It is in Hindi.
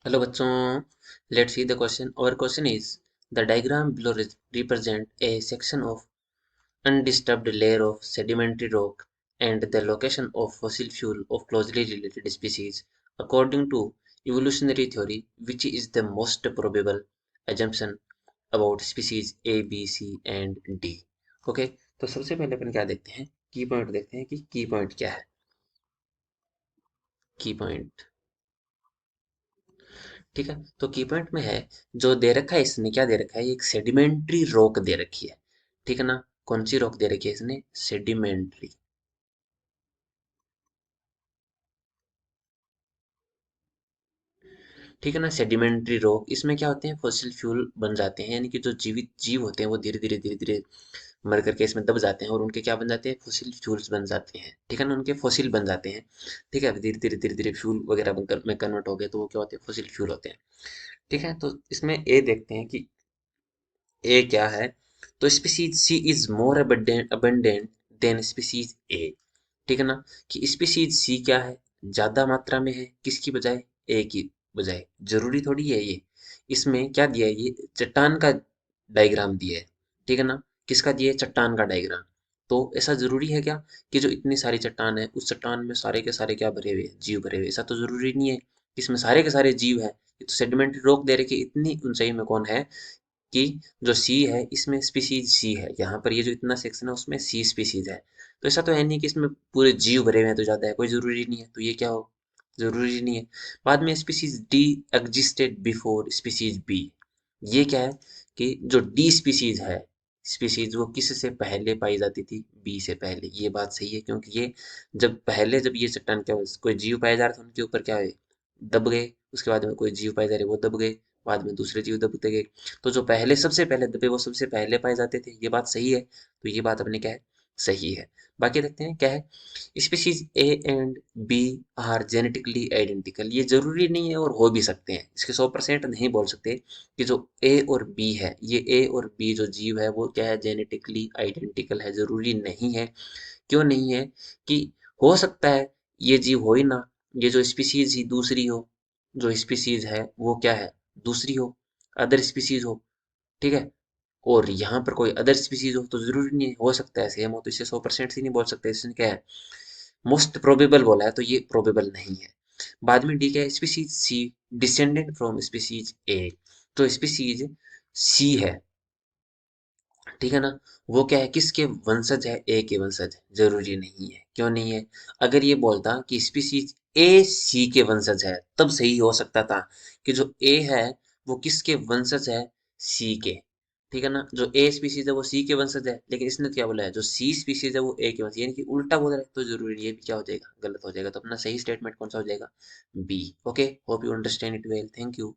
Hello bachon, let's see the question. Our question is, the diagram below represent a section of undisturbed layer of sedimentary rock and the location of fossil fuel of closely related species. According to evolutionary theory, which is the most probable assumption about species A, B, C and D? Okay, तो सबसे पहले अपन क्या देखते हैं, की पॉइंट देखते हैं कि की पॉइंट क्या है। की पॉइंट, ठीक है, तो की पॉइंट में है, जो दे रखा है इसने क्या दे रखा है, एक सेडिमेंट्री रॉक दे रखी है। ठीक है ना, कौन सी रॉक दे रखी है इसने, सेडिमेंट्री। ठीक है ना, सेडिमेंट्री रॉक, इसमें क्या होते हैं, फॉसिल फ्यूल बन जाते हैं, यानी कि जो जीवित जीव होते हैं वो धीरे धीरे मर करके इसमें दब जाते हैं और उनके क्या बन जाते हैं, फॉसिल फ्यूल्स बन जाते हैं। ठीक है ना, उनके फॉसिल बन जाते हैं। ठीक है, धीरे धीरे फ्यूल वगैरह बनकर में कन्वर्ट हो गए तो वो क्या होते हैं, फॉसिल फ्यूल होते हैं। ठीक है, तो इसमें ए देखते हैं कि ए क्या है। तो species C is more abundant than species A. ठीक है ना, कि स्पीसीज सी क्या है, ज्यादा मात्रा में है, किसकी बजाय, ए की बजाय। जरूरी थोड़ी है ये, इसमें क्या दिया है, ये चट्टान का डायग्राम दिया है। ठीक है ना, किसका दिया है, चट्टान का डायग्राम। तो ऐसा जरूरी है क्या कि जो इतनी सारी चट्टान है उस चट्टान में सारे के सारे क्या भरे हुए हैं, जीव भरे हुए, ऐसा तो जरूरी नहीं है। इसमें सारे के सारे जीव है, ये तो सेडिमेंट्री रॉक दे रखी, इतनी ऊंचाई में कौन है, कि जो सी है इसमें स्पीसीज सी है, यहाँ पर ये जो इतना सेक्शन है उसमें सी स्पीसीज है। तो ऐसा तो है नहीं कि इसमें पूरे जीव भरे हुए हैं तो ज्यादा है, कोई जरूरी नहीं है, तो ये क्या हो, जरूरी नहीं है। बाद में species D existed before species B. ये क्या है कि जो डी स्पीसीज है, स्पीसीज वो किससे पहले पाई जाती थी, बी से पहले। ये बात सही है, क्योंकि ये जब पहले जब ये चट्टान क्या कोई जीव पाए जा रहे थे उनके ऊपर क्या है, दब गए, उसके बाद में कोई जीव पाए जा रहे वो दब गए, बाद में दूसरे जीव दबते गए। तो जो पहले सबसे पहले दबे वो सबसे पहले पाए जाते थे, ये बात सही है, तो ये बात अपने क्या है, सही है। बाकी देखते हैं क्या है, species A and B are genetically identical. ये जरूरी नहीं है और हो भी सकते हैं, इसके 100% नहीं बोल सकते कि जो ए और बी है, ये ए और बी जो जीव है वो क्या है, जेनेटिकली आइडेंटिकल है, जरूरी नहीं है। क्यों नहीं है, कि हो सकता है ये जीव हो ही ना, ये जो स्पीसीज ही दूसरी हो, जो स्पीसीज है वो क्या है, दूसरी हो, अदर स्पीसीज हो। ठीक है, और यहाँ पर कोई अदर स्पीसीज हो तो जरूरी नहीं है, हो सकता है सेम हो, तो इसे 100% ही नहीं बोल सकते, इसने क्या है, मोस्ट प्रोबेबल बोला है, तो ये प्रोबेबल नहीं है। बाद में डी क्या है, species C descendant from species A. तो स्पीसीज सी है, ठीक है ना, वो क्या है, किसके वंशज है, ए के वंशज है, जरूरी नहीं है। क्यों नहीं है, अगर ये बोलता कि स्पीसीज ए सी के वंशज है तब सही हो सकता था, कि जो ए है वो किसके वंशज है, सी के। ठीक है ना, जो ए स्पीसीज है वो सी के वंशज है, लेकिन इसने तो क्या बोला है, जो सी स्पीसीज है वो ए के वंशज, यानी कि उल्टा बोल रहा है, तो जरूरी नहीं, ये भी क्या हो जाएगा, गलत हो जाएगा। तो अपना सही स्टेटमेंट कौन सा हो जाएगा, B. Okay, hope you understand it well, thank you.